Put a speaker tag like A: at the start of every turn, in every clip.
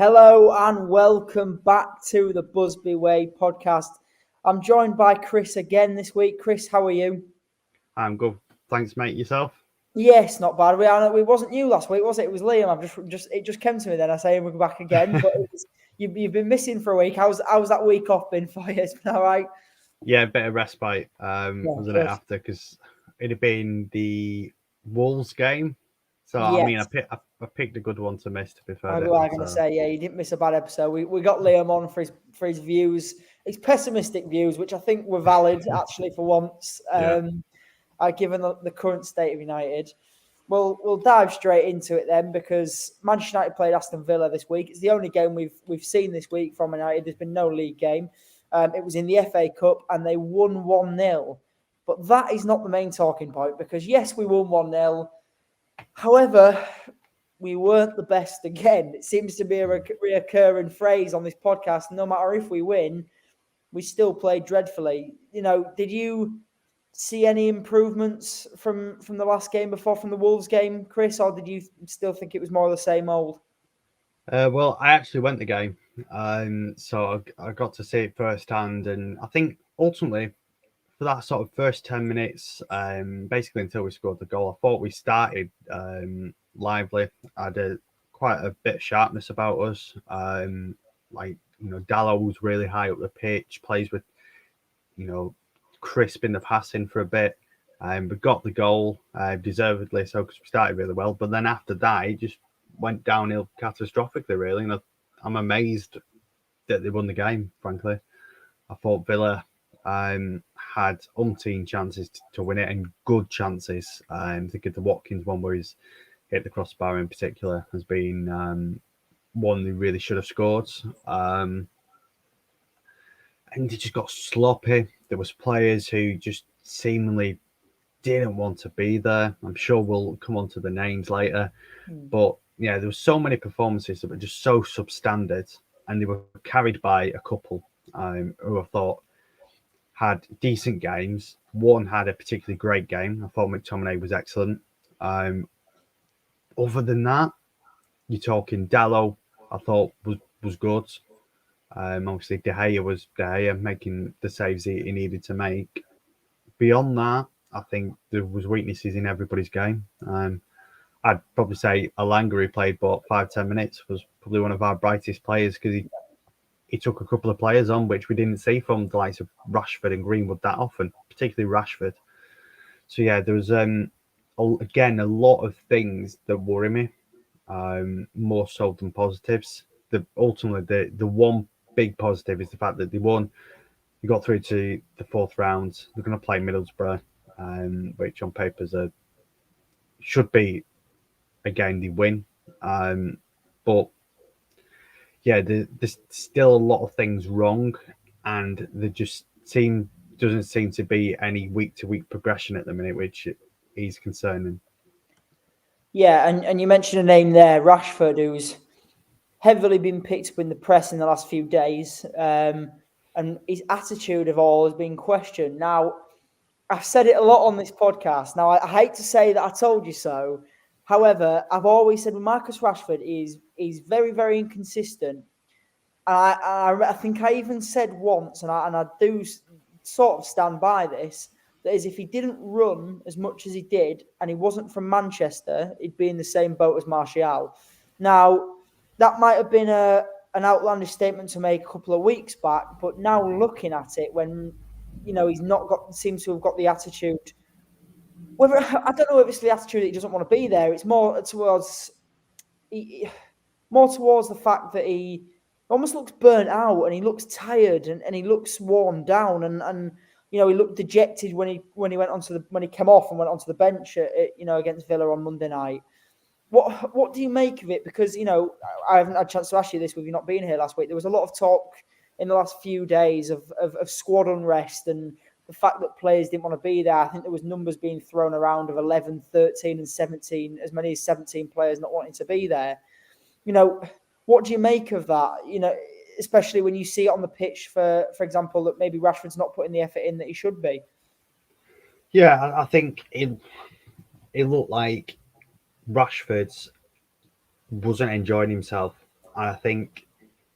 A: Hello and welcome back to the Busby Way podcast. I'm joined by Chris again this week. Chris, how are you?
B: I'm good. Thanks, mate. Yourself?
A: Yes, not bad. It wasn't you last week, was it? It was Liam. It just came to me then. I say we're back again, but you've been missing for a week. How's that week off been for you? It's been all right.
B: Yeah, a bit of respite,
A: Yeah,
B: wasn't it,
A: good.
B: after? Because it had been the Wolves game. So, I mean, I,
A: Yes,
B: pick, I picked a good one to miss, to be fair,
A: I
B: didn't I?
A: was going to
B: So,
A: say, yeah, you didn't miss a bad episode. We got Liam on for his views, his pessimistic views, which I think were valid actually for once.
B: yeah.
A: Given the current state of United. We'll dive straight into it then because Manchester United played Aston Villa this week. It's the only game we've seen this week from United. There's been no league game. It was in the FA Cup and they won 1-0. But that is not the main talking point because yes, we won 1-0. However, we weren't the best again. It seems to be a reoccurring phrase on this podcast. No matter if we win, we still play dreadfully. Did you see any improvements from the last game before from the Wolves game, Chris, or did you still think it was more of the same old?
B: Well, I actually went the game. So I got to see it firsthand. And I think ultimately, for that sort of first 10 minutes, basically until we scored the goal, I thought we started lively. Had quite a bit of sharpness about us. Dallo was really high up the pitch, plays with, crisp in the passing for a bit. We got the goal deservedly so because we started really well. But then after that, it just went downhill catastrophically, really. And I'm amazed that they won the game, frankly. I thought Villa had umpteen chances to win it and good chances. I think of the Watkins one where he's hit the crossbar in particular has been one they really should have scored. And they just got sloppy. There was players who just seemingly didn't want to be there. I'm sure we'll come on to the names later. But yeah, there were so many performances that were just so substandard and they were carried by a couple who I thought had decent games. One had a particularly great game. I thought McTominay was excellent. Other than that, you're talking Dallo, I thought was good. Obviously, De Gea was De Gea making the saves he needed to make. Beyond that, I think there was weaknesses in everybody's game. I'd probably say Alanga, who played but 5-10 minutes, was probably one of our brightest players because he took a couple of players on which we didn't see from the likes of Rashford and Greenwood that often, particularly Rashford. So yeah, there was again a lot of things that worry me, more so than positives. Ultimately the one big positive is the fact that they won. They got through to the fourth round. They're going to play Middlesbrough, which on paper should be again the win. But yeah, there's still a lot of things wrong, and there just doesn't seem to be any week to week progression at the minute, which is concerning.
A: Yeah, and you mentioned a name there, Rashford, who's heavily been picked up in the press in the last few days, and his attitude of all has been questioned. Now, I've said it a lot on this podcast. Now, I hate to say that I told you so. However, I've always said Marcus Rashford is very, very inconsistent. I think I even said once, and I do sort of stand by this, that is if he didn't run as much as he did and he wasn't from Manchester, he'd be in the same boat as Martial. Now, that might have been an outlandish statement to make a couple of weeks back, but now looking at it, when he's not got seems to have got the attitude. Whether I don't know if it's the attitude that he doesn't want to be there. It's more towards the fact that he almost looks burnt out and he looks tired and he looks worn down and he looked dejected when he when he came off and went onto the bench against Villa on Monday night. What do you make of it? Because I haven't had a chance to ask you this with you not being here last week. There was a lot of talk in the last few days of squad unrest and the fact that players didn't want to be there. I think there was numbers being thrown around of 11, 13 and 17, as many as 17 players not wanting to be there. What do you make of that? Especially when you see it on the pitch, for example, that maybe Rashford's not putting the effort in that he should be.
B: Yeah, I think it looked like Rashford wasn't enjoying himself And I think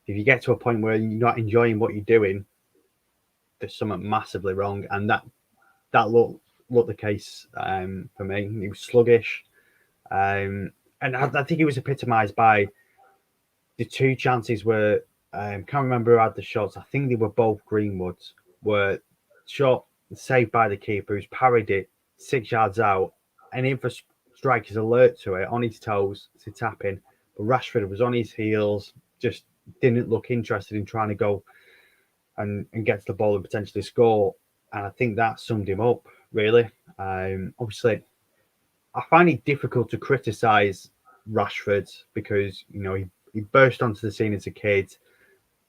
B: if you get to a point where you're not enjoying what you're doing, there's something massively wrong. And that looked the case for me. He was sluggish. And I think it was epitomised by the two chances where can't remember who had the shots. I think they were both Greenwoods. Were shot saved by the keeper who's parried it 6 yards out, and in for strikers alert to it on his toes to tap in. But Rashford was on his heels, just didn't look interested in trying to go and get to the ball and potentially score. And I think that summed him up really. Obviously, I find it difficult to criticise Rashford because he burst onto the scene as a kid,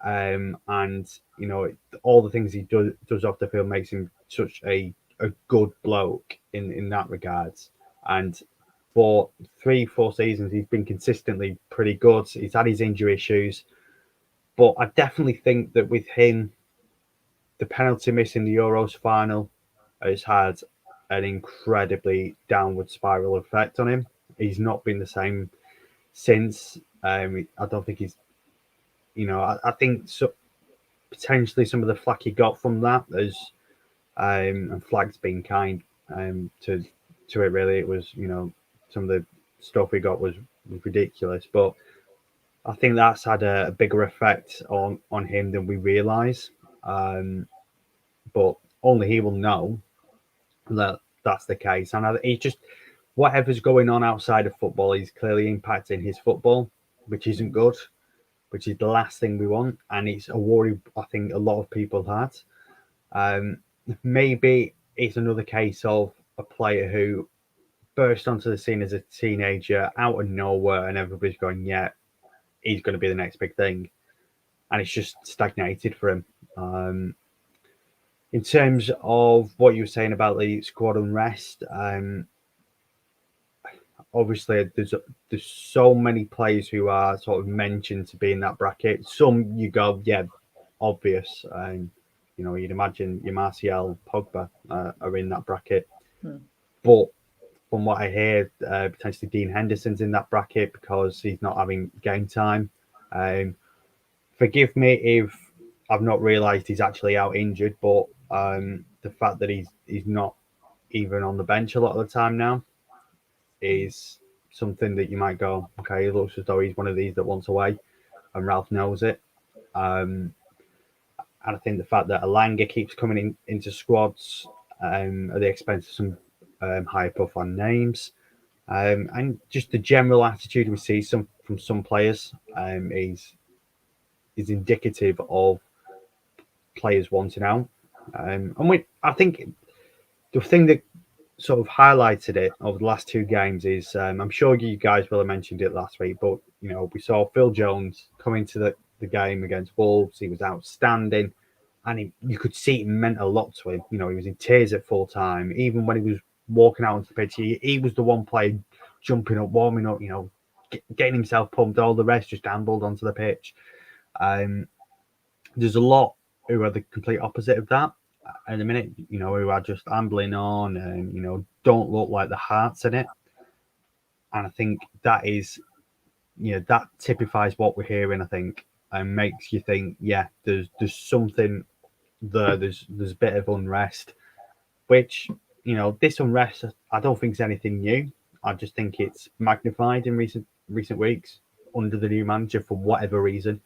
B: and all the things he does off the field makes him such a good bloke in that regards. And for 3-4 seasons, he's been consistently pretty good. He's had his injury issues, but I definitely think that with him, the penalty miss in the Euros final has had an incredibly downward spiral effect on him. He's not been the same since. I don't think he's, I think so, potentially some of the flack he got from that is, and flack's been kind to it really. It was, some of the stuff he got was ridiculous, but I think that's had a bigger effect on him than we realise. But only he will know that that's the case. And he just, whatever's going on outside of football is clearly impacting his football, which isn't good, which is the last thing we want. And it's a worry I think a lot of people had. Maybe it's another case of a player who burst onto the scene as a teenager out of nowhere, and everybody's going, yeah, he's going to be the next big thing. And it's just stagnated for him. In terms of what you were saying about the squad unrest, obviously there's so many players who are sort of mentioned to be in that bracket. Some you go, yeah, obvious. You'd imagine your Martial, Pogba are in that bracket. But from what I hear, potentially Dean Henderson's in that bracket because he's not having game time. Forgive me if I've not realised he's actually out injured, but the fact that he's not even on the bench a lot of the time now is something that you might go, okay, it looks as though he's one of these that wants away, and Ralph knows it. And I think the fact that Alanga keeps coming into squads at the expense of some higher profile names, and just the general attitude we see from some players is indicative of players wanting out. I think the thing that sort of highlighted it over the last two games is I'm sure you guys will have mentioned it last week, but we saw Phil Jones come into the game against Wolves. He was outstanding, and you could see it meant a lot to him. He was in tears at full time. Even when he was walking out onto the pitch, he was the one player jumping up, warming up, getting himself pumped. All the rest just ambled onto the pitch. There's a lot who are the complete opposite of that at the minute, who are just ambling on and, don't look like the heart's in it. And I think that is, that typifies what we're hearing, I think, and makes you think, yeah, there's something there. There's a bit of unrest, which, this unrest, I don't think is anything new. I just think it's magnified in recent weeks under the new manager for whatever reason.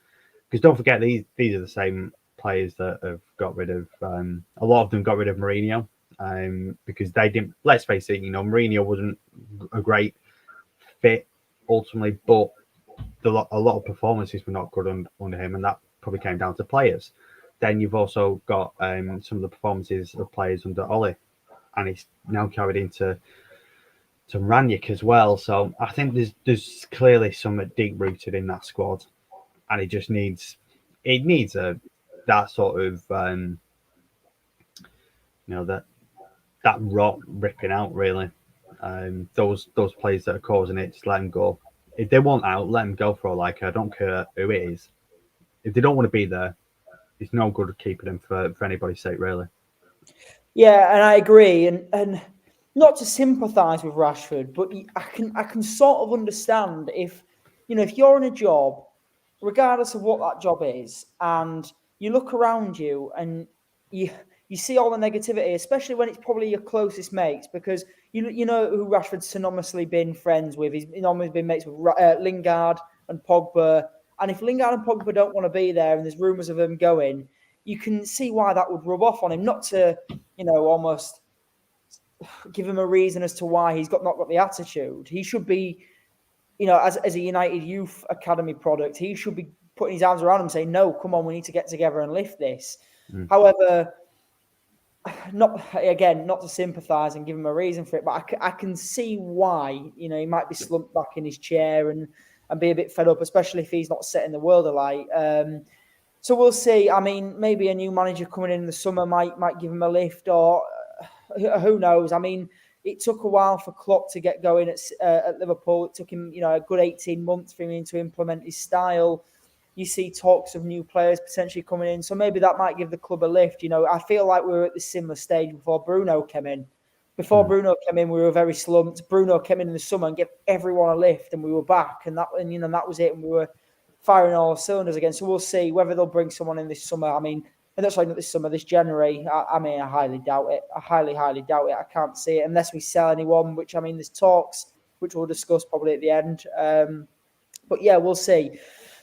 B: Because don't forget, these are the same players that have got rid of, a lot of them got rid of Mourinho because they didn't, let's face it, Mourinho wasn't a great fit ultimately, but a lot of performances were not good under him, and that probably came down to players. Then you've also got some of the performances of players under Ole, and it's now carried into Ranić as well. So I think there's clearly something deep rooted in that squad, and it just needs that sort of that rot ripping out really. Those players that are causing it, just let them go. If they want out, let them go for all I care. I don't care who it is. If they don't want to be there, it's no good keeping them for anybody's sake, really.
A: Yeah, and I agree. And not to sympathise with Rashford, but I can sort of understand if if you're in a job regardless of what that job is, and you look around you and you you see all the negativity, especially when it's probably your closest mates, because you know who Rashford's synonymously been friends with. He's almost been mates with Lingard and Pogba, and if Lingard and Pogba don't want to be there, and there's rumours of them going, you can see why that would rub off on him. Not to almost give him a reason as to why he's not got the attitude. He should be, as a United Youth Academy product, he should be putting his arms around him, saying, "No, come on, we need to get together and lift this." However, not to sympathise and give him a reason for it, but I can see why. He might be slumped back in his chair and be a bit fed up, especially if he's not setting the world alight. So we'll see. I mean, maybe a new manager coming in the summer might give him a lift, or who knows? I mean, it took a while for Klopp to get going at Liverpool. It took him, a good 18 months for him to implement his style. You see talks of new players potentially coming in, so maybe that might give the club a lift. I feel like we were at this similar stage before Bruno came in. Bruno came in, we were very slumped. Bruno came in the summer and gave everyone a lift, and we were back, and that was it, and we were firing all cylinders again. So we'll see whether they'll bring someone in this summer. I mean, and that's not this summer, this January. I highly doubt it. I highly doubt it. I can't see it unless we sell anyone, which, I mean, there's talks, which we'll discuss probably at the end. But yeah, we'll see.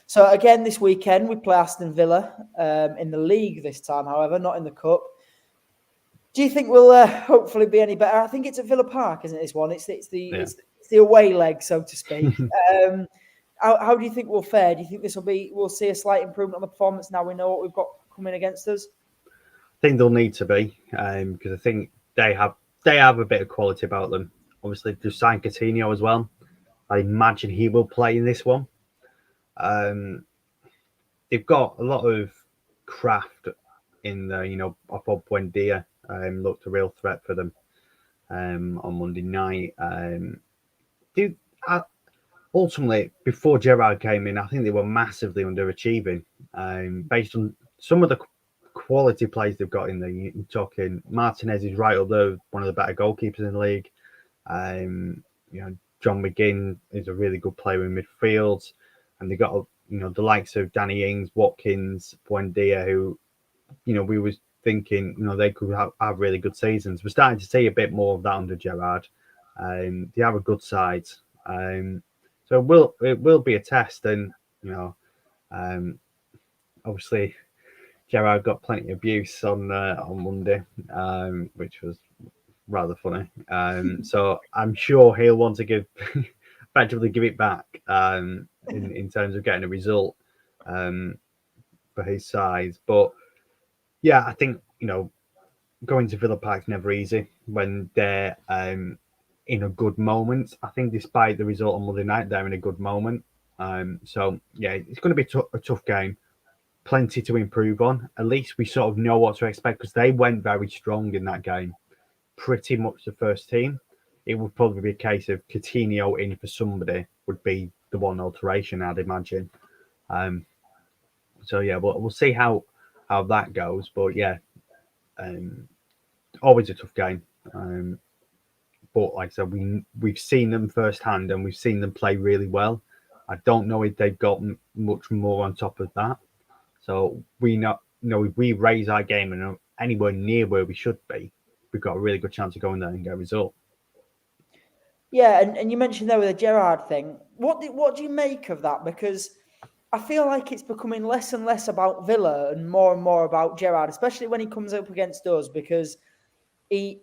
A: So again, this weekend, we play Aston Villa in the league this time, however, not in the cup. Do you think we'll hopefully be any better? I think it's at Villa Park, isn't it, this one? It's the away leg, so to speak. How do you think we'll fare? Do you think we'll see a slight improvement on the performance now we know what we've got coming against us?
B: I think they'll need to be, because I think they have a bit of quality about them. Obviously, they've signed Coutinho as well. I imagine he will play in this one. They've got a lot of craft in there. Bob Buendia looked a real threat for them on Monday night. Ultimately, before Gerrard came in, I think they were massively underachieving based on some of the quality plays they've got in there. You're talking Martinez is right up there, one of the better goalkeepers in the league. John McGinn is a really good player in midfield, and they got the likes of Danny Ings, Watkins, Buendia, who we was thinking they could have really good seasons. We're starting to see a bit more of that under Gerrard. They have a good side, so it will be a test, and obviously Gerrard got plenty of abuse on Monday, which was rather funny. So I'm sure he'll want to effectively give it back in terms of getting a result for his side. But yeah, I think going to Villa Park's never easy when they're in a good moment. I think despite the result on Monday night, they're in a good moment. So yeah, it's going to be a tough game. Plenty to improve on. At least we sort of know what to expect, because they went very strong in that game. Pretty much the first team. It would probably be a case of Coutinho in for somebody would be the one alteration, I'd imagine. So yeah, we'll see how that goes. But yeah, always a tough game. But like I said, we've seen them firsthand, and we've seen them play really well. I don't know if they've got much more on top of that. So if we raise our game and are anywhere near where we should be, we've got a really good chance of going there and get a result.
A: Yeah, and you mentioned there with the Gerrard thing. What do you make of that? Because I feel like it's becoming less and less about Villa and more about Gerrard, especially when he comes up against us, because when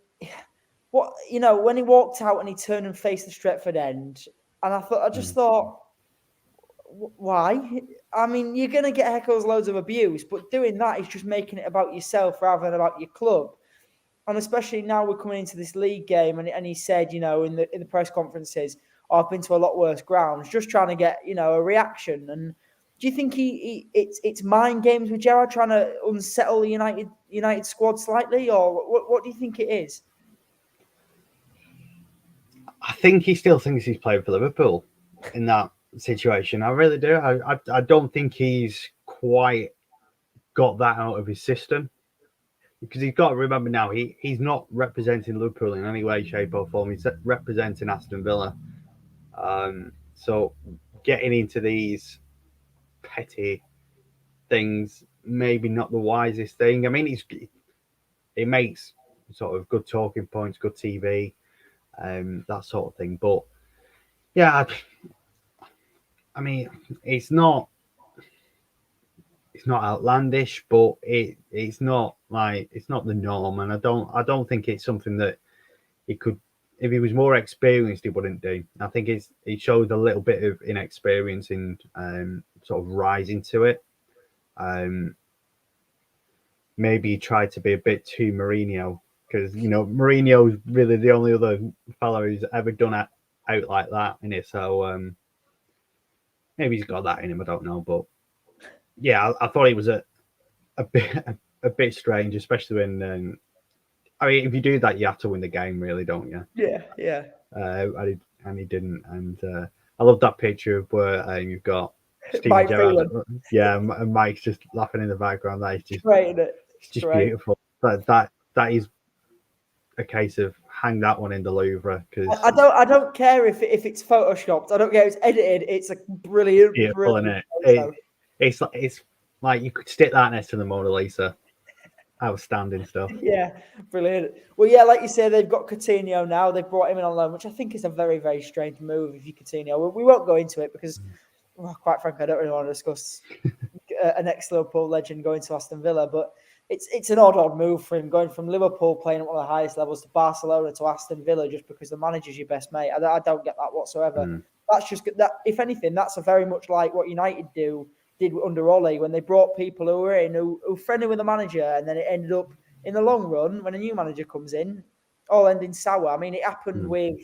A: he walked out and he turned and faced the Stretford end, and I just thought, why? I mean, you're going to get heckles, loads of abuse, but doing that is just making it about yourself rather than about your club. And especially now we're coming into this league game, and he said, in the press conferences, I've been to a lot worse grounds, just trying to get, a reaction. And do you think it's mind games with Gerrard trying to unsettle the United squad slightly, or what do you think it is?
B: I think he still thinks he's playing for Liverpool in that situation. I really do. I don't think he's quite got that out of his system, because he's got to remember now he's not representing Liverpool in any way, shape or form. He's representing Aston Villa. So getting into these petty things, maybe not the wisest thing. I mean, it makes sort of good talking points, good TV, that sort of thing. But yeah, I mean, it's not outlandish, but it's not like it's not the norm, and I don't think it's something that he could. If he was more experienced, he wouldn't do. I think it showed a little bit of inexperience in sort of rising to it. Um, Maybe he tried to be a bit too Mourinho because Mourinho's really the only other fellow who's ever done it out like that in it. So maybe he's got that in him. I don't know, but yeah, I thought he was a bit a bit strange, especially when I mean, if you do that, you have to win the game, really, don't you?
A: Yeah.
B: And he didn't. And I love that picture of where you've got Steven
A: Mike
B: Gerrard.
A: Phelan.
B: Yeah, and Mike's just laughing in the background. That is just
A: Great, isn't it?
B: it's just
A: Great.
B: beautiful. That is a case of hang that one in the Louvre because
A: I don't care if it's photoshopped. I don't care if it's edited. It's a brilliant,
B: beautiful in
A: brilliant
B: it.
A: photo.
B: It's like you could stick that next to the Mona Lisa. Outstanding stuff.
A: Yeah, brilliant. Well, yeah, like you say, they've got Coutinho now. They've brought him in on loan, which I think is a very, very strange move if you Coutinho. We won't go into it because, well, quite frankly, I don't really want to discuss an ex-Liverpool legend going to Aston Villa, but it's an odd move for him going from Liverpool playing at one of the highest levels to Barcelona to Aston Villa just because the manager's your best mate. I don't get that whatsoever. That's just that. If anything, that's a very much like what United did under Ollie when they brought people who were in who friendly with the manager, and then it ended up in the long run when a new manager comes in, all ending sour. I mean, it happened with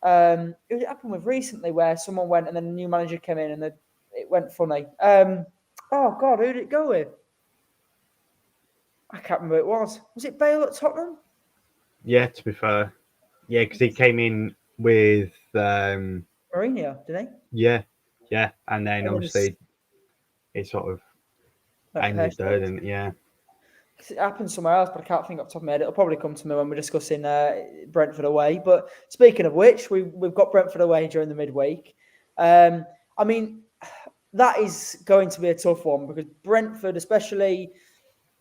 A: it happened with recently where someone went and then a new manager came in and it went funny. Oh God, who did it go with? I can't remember who it was. Was it Bale at Tottenham?
B: Yeah, to be fair, yeah, because he came in with
A: Mourinho, didn't he?
B: yeah, and then obviously it sort of ended there, and yeah.
A: It happened somewhere else, but I can't think off the top of my head. It'll probably come to me when we're discussing Brentford away. But speaking of which, we've got Brentford away during the midweek. I mean, that is going to be a tough one because Brentford, especially,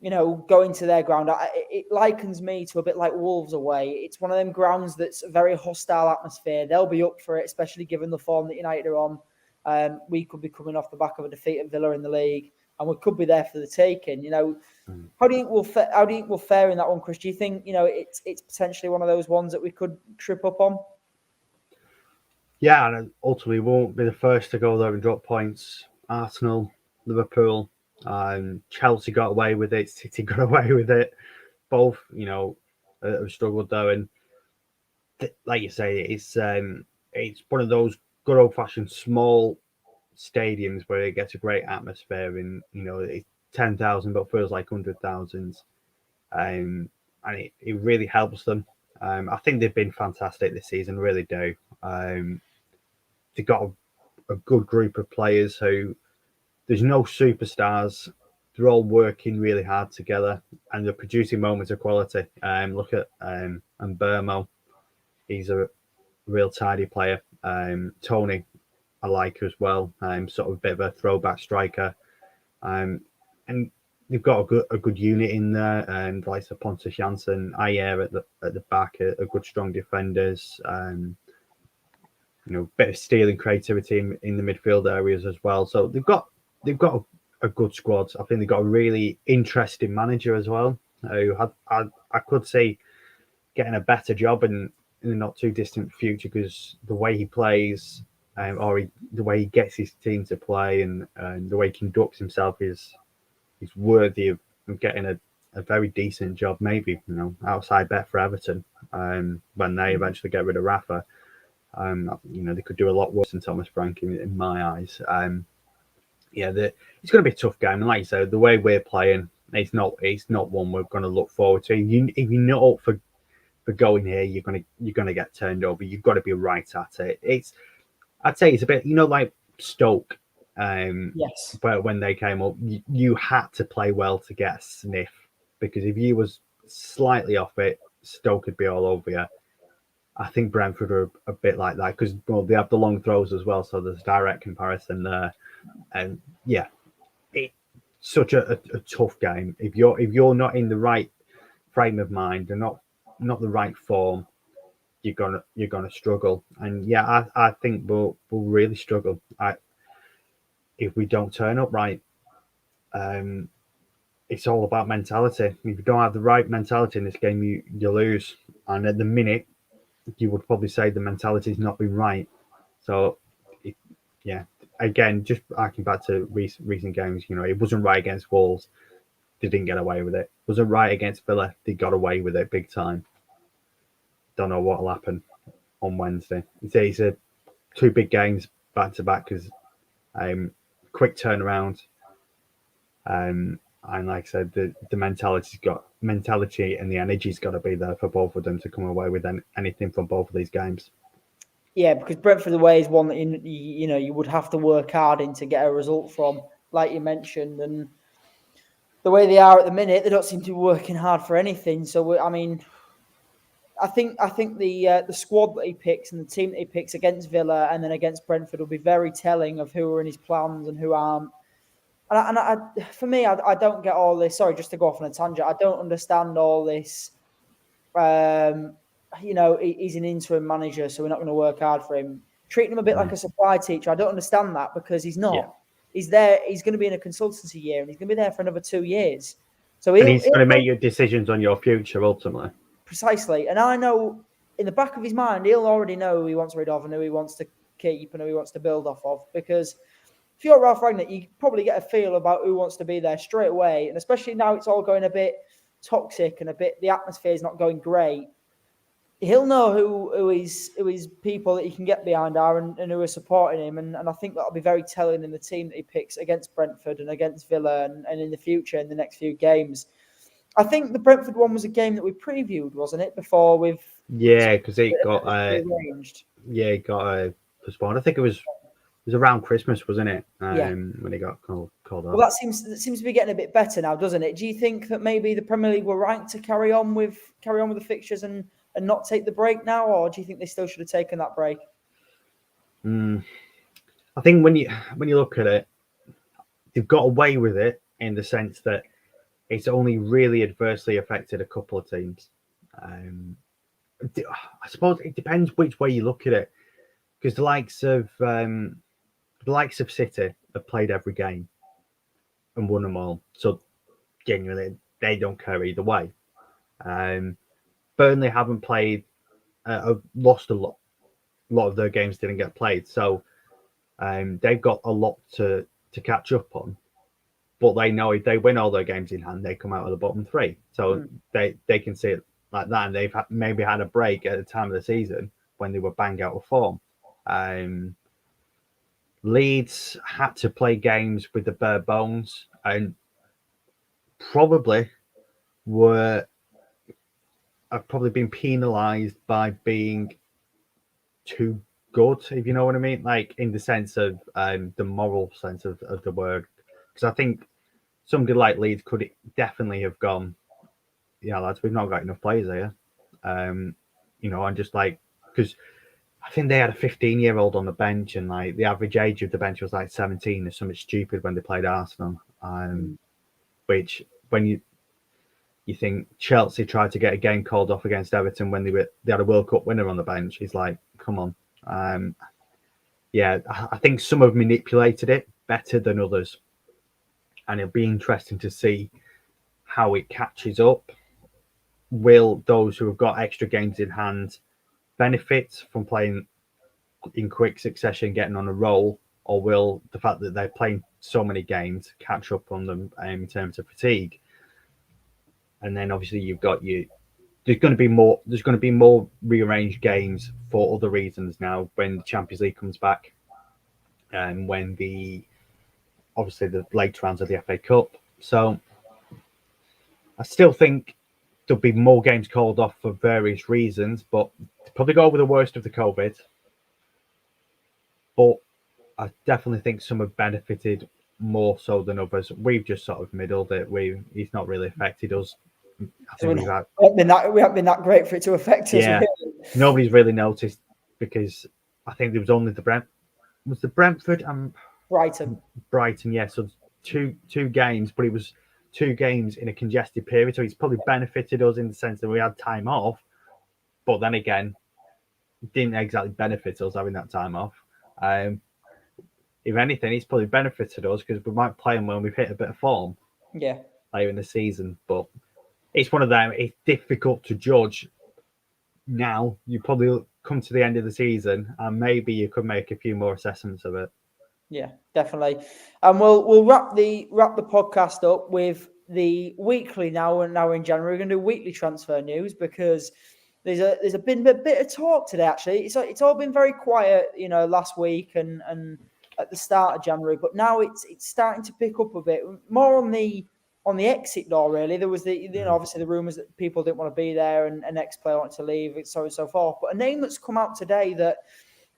A: going to their ground, it likens me to a bit like Wolves away. It's one of them grounds that's a very hostile atmosphere. They'll be up for it, especially given the form that United are on. We could be coming off the back of a defeat at Villa in the league, and we could be there for the taking. How do you think we'll fare in that one, Chris? Do you think it's potentially one of those ones that we could trip up on?
B: Yeah, and ultimately won't be the first to go there and drop points. Arsenal, Liverpool, Chelsea got away with it. City got away with it. Both, have struggled there. And like you say, it's one of those good old fashioned small stadiums where it gets a great atmosphere, and it's 10,000 but feels like 100,000, and it really helps them. I think they've been fantastic this season, really do. They've got a good group of players who there's no superstars. They're all working really hard together and they're producing moments of quality. Look at Burmo. He's a real tidy player. Tony, I like as well. Sort of a bit of a throwback striker. And they've got a good unit in there, and like Pontus Jansson, Ayer at the back, are good strong defenders. Bit of stealing creativity in the midfield areas as well. So they've got a good squad. I think they've got a really interesting manager as well, who I could see getting a better job in the not too distant future because the way he plays, the way he gets his team to play, and the way he conducts himself is worthy of getting a very decent job. Maybe outside bet for Everton when they eventually get rid of Rafa. They could do a lot worse than Thomas Frank in my eyes. It's going to be a tough game, and like you said, the way we're playing, it's not one we're going to look forward to. If you're not up for going here, you're gonna get turned over. You've got to be right at it. I'd say it's a bit, like Stoke.
A: Yes.
B: But when they came up, you had to play well to get a sniff, because if you was slightly off it, Stoke could be all over you. I think Brentford are a bit like that because they have the long throws as well, so there's a direct comparison there. And yeah, such a tough game. If you're not in the right frame of mind and not the right form, you're gonna struggle. And yeah, I think we'll really struggle. If we don't turn up right. It's all about mentality. If you don't have the right mentality in this game, you lose. And at the minute, you would probably say the mentality's not been right. So, yeah, again, just harking back to recent games, it wasn't right against Wolves. They didn't get away with it. It wasn't right against Villa. They got away with it big time. Don't know what'll happen on Wednesday. It's a two big games back to back because quick turnaround. And like I said, the mentality and the energy's got to be there for both of them to come away with anything from both of these games.
A: Yeah, because Brentford away is one that you would have to work hard in to get a result from, like you mentioned, and the way they are at the minute, they don't seem to be working hard for anything. So I think the squad that he picks and the team that he picks against Villa and then against Brentford will be very telling of who are in his plans and who aren't. For me, I don't get all this. Sorry, just to go off on a tangent, I don't understand all this. He's an interim manager, so we're not going to work hard for him. Treating him a bit like a supply teacher. I don't understand that because he's not. Yeah. He's there. He's going to be in a consultancy year, and he's going to be there for another 2 years. So
B: he's going to make your decisions on your future ultimately.
A: Precisely, and I know in the back of his mind, he'll already know who he wants rid of and who he wants to keep and who he wants to build off of. Because if you're Ralph Rangnick, you probably get a feel about who wants to be there straight away, and especially now it's all going a bit toxic and the atmosphere is not going great. He'll know who his people that he can get behind are and who are supporting him. And I think that'll be very telling in the team that he picks against Brentford and against Villa and in the future in the next few games. I think the Brentford one was a game that we previewed, wasn't it? Before we've
B: because it got arranged. It got postponed. I think it was around Christmas, wasn't it? When it got called off.
A: Well, that seems to be getting a bit better now, doesn't it? Do you think that maybe the Premier League were right to carry on with the fixtures and not take the break now, or do you think they still should have taken that break?
B: I think when you look at it, they've got away with it in the sense that it's only really adversely affected a couple of teams. I suppose it depends which way you look at it, because the likes of City have played every game and won them all, so genuinely they don't care either way. Burnley haven't played, lost a lot. A lot of their games didn't get played, so they've got a lot to catch up on. But they know if they win all their games in hand, they come out of the bottom three. So they can see it like that, and they've maybe had a break at the time of the season when they were bang out of form. Leeds had to play games with the bare bones and probably have probably been penalised by being too good, if you know what I mean, like in the sense of the moral sense of the word. Because I think somebody like Leeds could definitely have gone, lads, we've not got enough players here. And just like, because I think they had a 15-year-old on the bench, and like the average age of the bench was like 17 or something stupid when they played Arsenal. Which when you think Chelsea tried to get a game called off against Everton when they had a World Cup winner on the bench, he's like, come on. I think some have manipulated it better than others, and it'll be interesting to see how it catches up. Will those who have got extra games in hand benefit from playing in quick succession, getting on a roll, or will the fact that they're playing so many games catch up on them in terms of fatigue? And then obviously you've got there's going to be more rearranged games for other reasons now when the Champions League comes back, and when obviously the later rounds of the FA Cup. So I still think there'll be more games called off for various reasons, but probably go over the worst of the COVID. But I definitely think some have benefited more so than others. We've just sort of middled it. He's not really affected us. I think we
A: haven't been that great for it to affect us.
B: Yeah, really. Nobody's really noticed because I think there was only the Brentford and
A: Brighton.
B: Yeah, so two games, but it was 2 games in a congested period, so it's probably benefited us in the sense that we had time off. But then again, it didn't exactly benefit us having that time off. If anything, it's probably benefited us because we might play them when we've hit a bit of form later in the season. But it's one of them. It's difficult to judge now. You probably come to the end of the season, and maybe you could make a few more assessments of it.
A: Yeah, definitely. And we'll wrap the podcast up with the weekly now. And now in January, we're going to do weekly transfer news because there's been a bit of talk today. Actually, it's all been very quiet, last week and at the start of January. But now it's starting to pick up a bit more on the exit door. Really, there was obviously the rumours that people didn't want to be there and an ex-player wanted to leave, and so on and so forth. But a name that's come out today that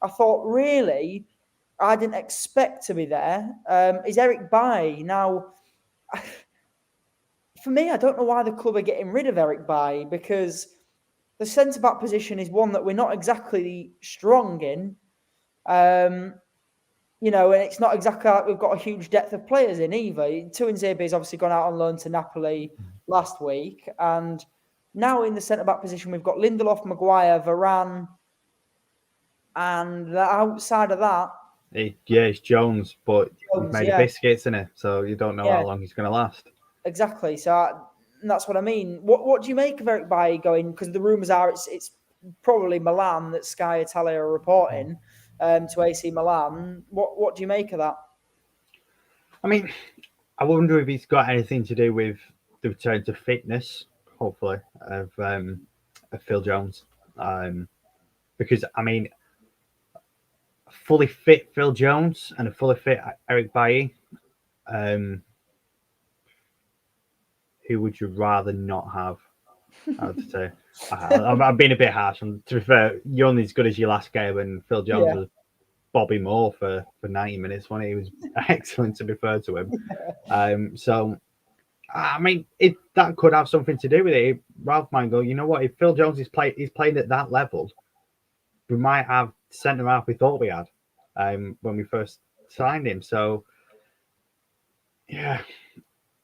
A: I thought really I didn't expect to be there is Eric Bailly. Now, for me, I don't know why the club are getting rid of Eric Bailly because the centre-back position is one that we're not exactly strong in. And it's not exactly like we've got a huge depth of players in either. Tuanzebe's obviously gone out on loan to Napoli last week. And now in the centre-back position, we've got Lindelof, Maguire, Varane. And outside of that,
B: it's Jones, but he's made of biscuits, isn't it? So you don't know how long he's going to last.
A: Exactly. So that's what I mean. What do you make of Eric Bailly going? Because the rumours are it's probably Milan that Sky Italia are reporting to AC Milan. What do you make of that?
B: I mean, I wonder if he's got anything to do with the return to fitness, hopefully, of Phil Jones. Because, I mean, fully fit Phil Jones and a fully fit Eric Bailly, who would you rather not have? I would say. I've been a bit harsh. And to be fair, you're only as good as your last game, and Phil Jones was Bobby Moore for 90 minutes when he was excellent, to be fair to him. So, I mean, that could have something to do with it. Ralph might go, you know what? If Phil Jones is playing at that level, we might have centre half we thought we had when we first signed him. So, yeah.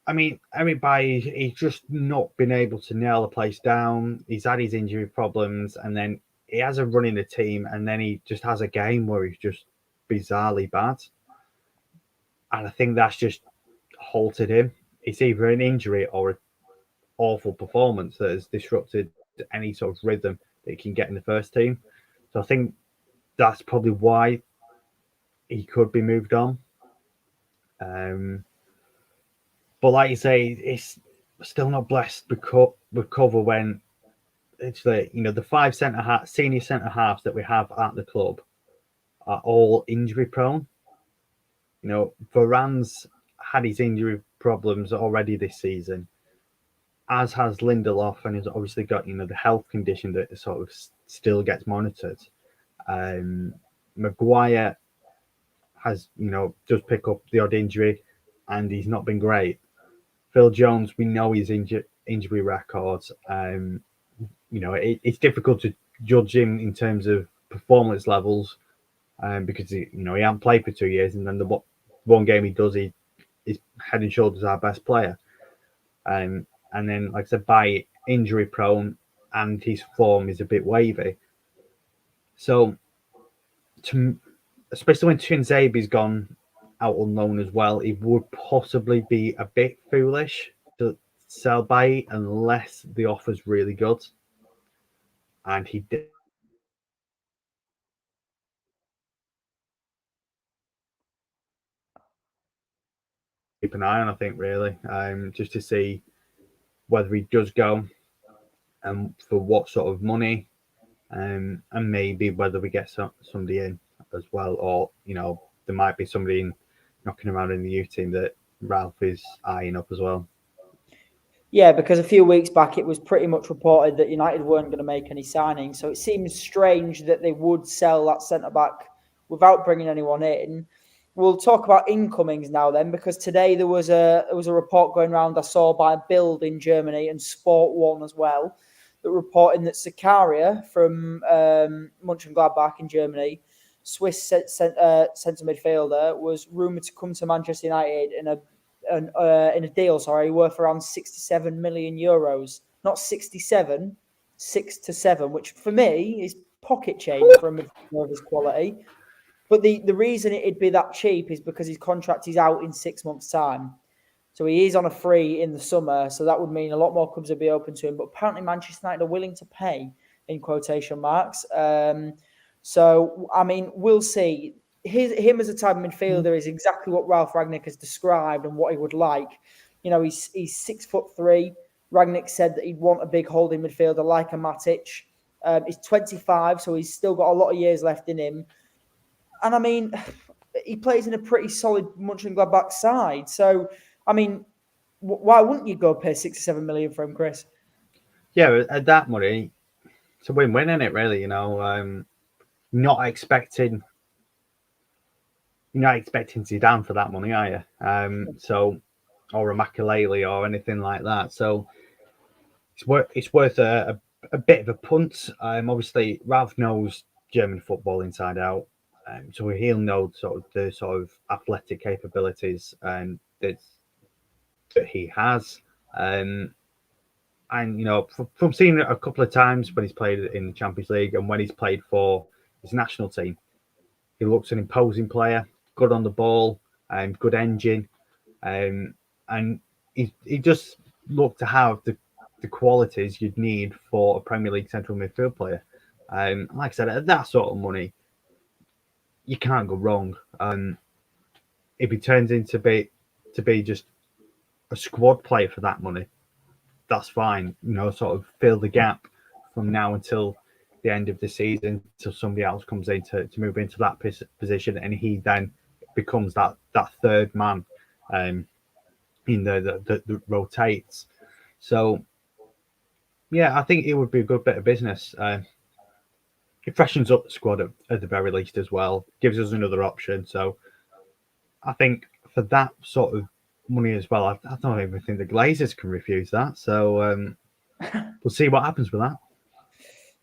B: I mean, Eric Bailly, he's just not been able to nail the place down. He's had his injury problems, and then he has a run in the team, and then he just has a game where he's just bizarrely bad. And I think that's just halted him. It's either an injury or an awful performance that has disrupted any sort of rhythm that he can get in the first team. So I think that's probably why he could be moved on. But like you say, it's still not blessed with cover when it's the 5 senior centre halves that we have at the club are all injury prone. Varane's had his injury problems already this season, as has Lindelof, and he's obviously got the health condition that sort of still gets monitored. Maguire has does pick up the odd injury, and he's not been great. Phil Jones, we know his injury records. It's difficult to judge him in terms of performance levels because he hasn't played for 2 years, and then the one game he does, he's head and shoulders our best player. And then, like I said, by injury prone, and his form is a bit wavy. So, especially when Tuanzebe's gone out on loan as well, it would possibly be a bit foolish to sell Bailly unless the offer's really good. And he did keep an eye on, I think, really, just to see whether he does go and for what sort of money, and maybe whether we get somebody in as well, or there might be somebody knocking around in the youth team that Ralph is eyeing up as well.
A: Yeah, because a few weeks back it was pretty much reported that United weren't going to make any signings. So it seems strange that they would sell that centre-back without bringing anyone in. We'll talk about incomings now then, because today there was a report going around I saw by Bild in Germany and Sport 1 as well, that reporting that Zakaria from Mönchengladbach in Germany, Swiss centre midfielder, was rumoured to come to Manchester United in a in a deal, worth around 67 million euros. Not 67, 6 to 7, which for me is pocket change for a midfielder of his quality. But the reason it'd be that cheap is because his contract is out in 6 months' time. So he is on a free in the summer. So that would mean a lot more clubs would be open to him. But apparently Manchester United are willing to pay, in quotation marks. So, I mean, we'll see. Him as a type of midfielder is exactly what Ralph Rangnick has described and what he would like. You know, he's 6'3". Rangnick said that he'd want a big holding midfielder like a Matic. He's 25, so he's still got a lot of years left in him. And I mean, he plays in a pretty solid Mönchengladbach side. So, I mean, why wouldn't you go pay 6 or 7 million for him, Chris?
B: Yeah, at that money, it's a win-win, isn't it? Really, not expecting Zidane for that money, are you? Or a Makelele or anything like that. So it's worth a bit of a punt. Obviously, Ralph knows German football inside out, so he'll know the athletic capabilities that he has. And from seeing it a couple of times when he's played in the Champions League and when he's played for his national team, he looks an imposing player, good on the ball, good engine, and he just looked to have the qualities you'd need for a Premier League central midfield player. Like I said, at that sort of money, you can't go wrong. If he turns into be just a squad player for that money, that's fine. Sort of fill the gap from now until the end of the season, until somebody else comes in to move into that position, and he then becomes that third man in that rotates. So, yeah, I think it would be a good bit of business. It freshens up the squad at the very least as well, gives us another option. So, I think for that sort of money as well, I don't even think the Glazers can refuse that. So, we'll see what happens with that.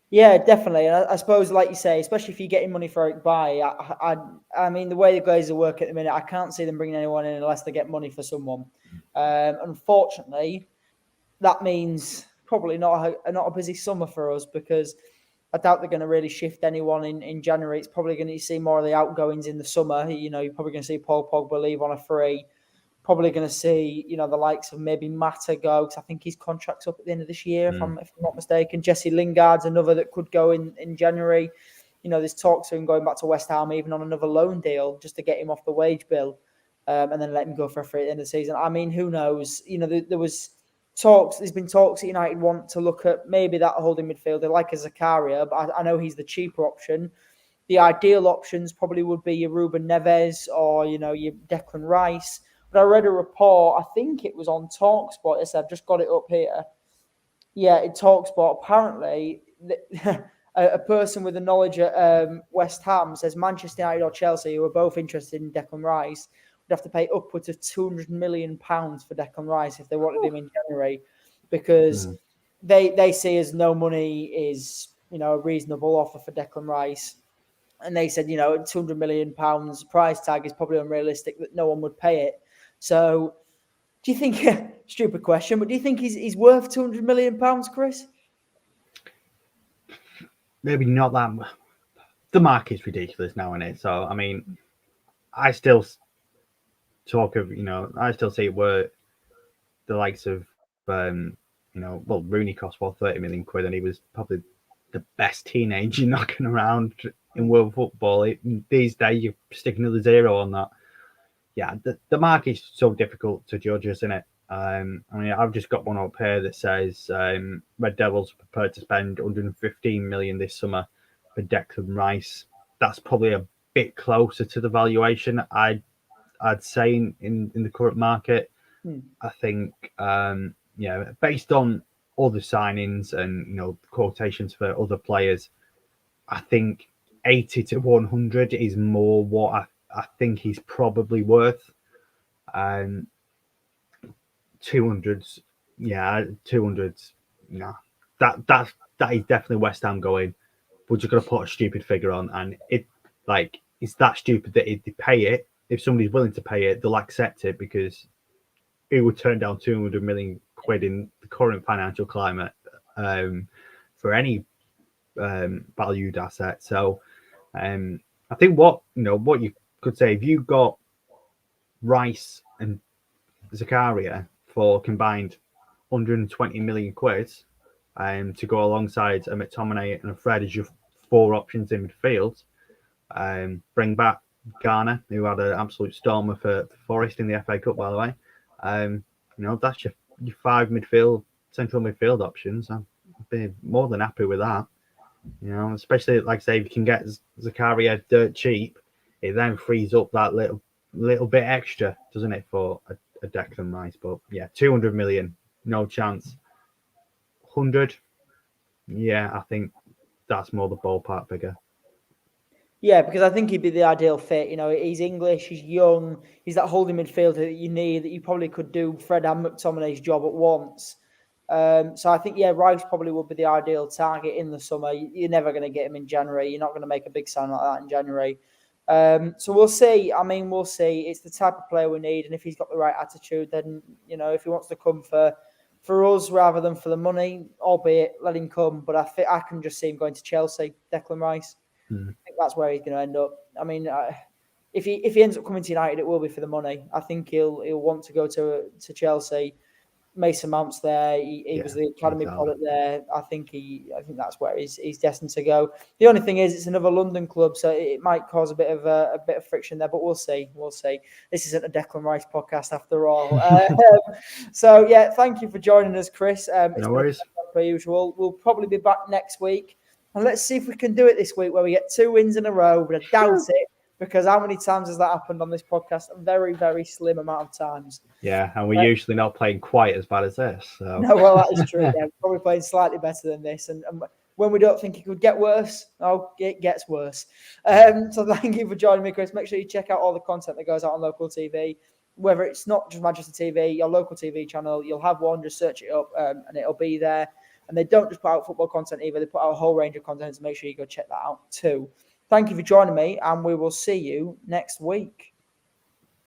A: Yeah, definitely. And I suppose, like you say, especially if you're getting money for Eric Bailly, I mean, the way the Glazers work at the minute, I can't see them bringing anyone in unless they get money for someone. Unfortunately, that means probably not a busy summer for us, because I doubt they're going to really shift anyone in January. It's probably going to see more of the outgoings in the summer. You're probably going to see Paul Pogba leave on a free. Probably going to see, the likes of maybe Mata go, because I think his contract's up at the end of this year, if I'm not mistaken. Jesse Lingard's another that could go in January. There's talks of him going back to West Ham, even on another loan deal, just to get him off the wage bill, and then let him go for a free at the end of the season. I mean, who knows? There was talks. There's been talks that United want to look at maybe that holding midfielder like a Zakaria, but I know he's the cheaper option. The ideal options probably would be your Ruben Neves or your Declan Rice. But I read a report, I think it was on TalkSport. I've just got it up here. Yeah, in TalkSport, apparently a person with the knowledge at West Ham says Manchester United or Chelsea, who are both interested in Declan Rice, would have to pay upwards of £200 million for Declan Rice if they wanted him in January, because they see as no money is a reasonable offer for Declan Rice. And they said, £200 million price tag is probably unrealistic, that no one would pay it. So, do you think, stupid question, but do you think he's worth £200 million, Chris?
B: Maybe not that much. The market's ridiculous now, isn't it? So, I mean, I still talk of, I still see where the likes of, Rooney cost 30 million quid, and he was probably the best teenager knocking around in world football. These days, you stick another zero on that. Yeah, the market's so difficult to judge, isn't it? I mean, I've just got one up here that says Red Devils are prepared to spend 115 million this summer for Declan Rice. That's probably a bit closer to the valuation I'd say in the current market. I think, based on other signings and quotations for other players, I think 80 to 100 is more what I think he's probably worth. 200s, 200s. No, that is definitely West Ham going. We're just gonna put a stupid figure on, and it's that stupid that if they pay it, if somebody's willing to pay it, they'll accept it because who would turn down 200 million quid in the current financial climate for any valued asset? So I think what you could say, if you got Rice and Zakaria for combined 120 million quid to go alongside a McTominay and a Fred as your 4 options in midfield. Bring back Garner, who had an absolute stormer for Forest in the FA Cup, by the way. That's your 5 central midfield options. I'd be more than happy with that. Especially like I say, if you can get Zakaria dirt cheap, it then frees up that little bit extra, doesn't it, for a Declan Rice? But yeah, 200 million, no chance. 100, yeah, I think that's more the ballpark figure.
A: Yeah, because I think he'd be the ideal fit. He's English, he's young, he's that holding midfielder that you need, that you probably could do Fred and McTominay's job at once. So I think, Rice probably would be the ideal target in the summer. You're never going to get him in January. You're not going to make a big sign like that in January. So we'll see. We'll see. It's the type of player we need. And if he's got the right attitude, then, if he wants to come for us rather than for the money, albeit let him come. But I can just see him going to Chelsea, Declan Rice. I think that's where he's going to end up. If he ends up coming to United, it will be for the money. I think he'll want to go to Chelsea. Mason Mount's there. He was the academy product there. I think that's where he's destined to go. The only thing is, it's another London club, so it might cause a bit of friction there. But we'll see. We'll see. This isn't a Declan Rice podcast after all. So yeah, thank you for joining us, Chris.
B: No worries.
A: Per usual, we'll probably be back next week, and let's see if we can do it this week where we get 2 wins in a row. But I doubt it. Because how many times has that happened on this podcast? A very, very slim amount of times.
B: Yeah, and we're usually not playing quite as bad as this. So.
A: No, well, that is true. Yeah, we're probably playing slightly better than this. And when we don't think it could get worse, it gets worse. So thank you for joining me, Chris. Make sure you check out all the content that goes out on local TV. Whether it's not just Manchester TV, your local TV channel, you'll have one. Just search it up and it'll be there. And they don't just put out football content either. They put out a whole range of content, so make sure you go check that out too. Thank you for joining me, and we will see you next week.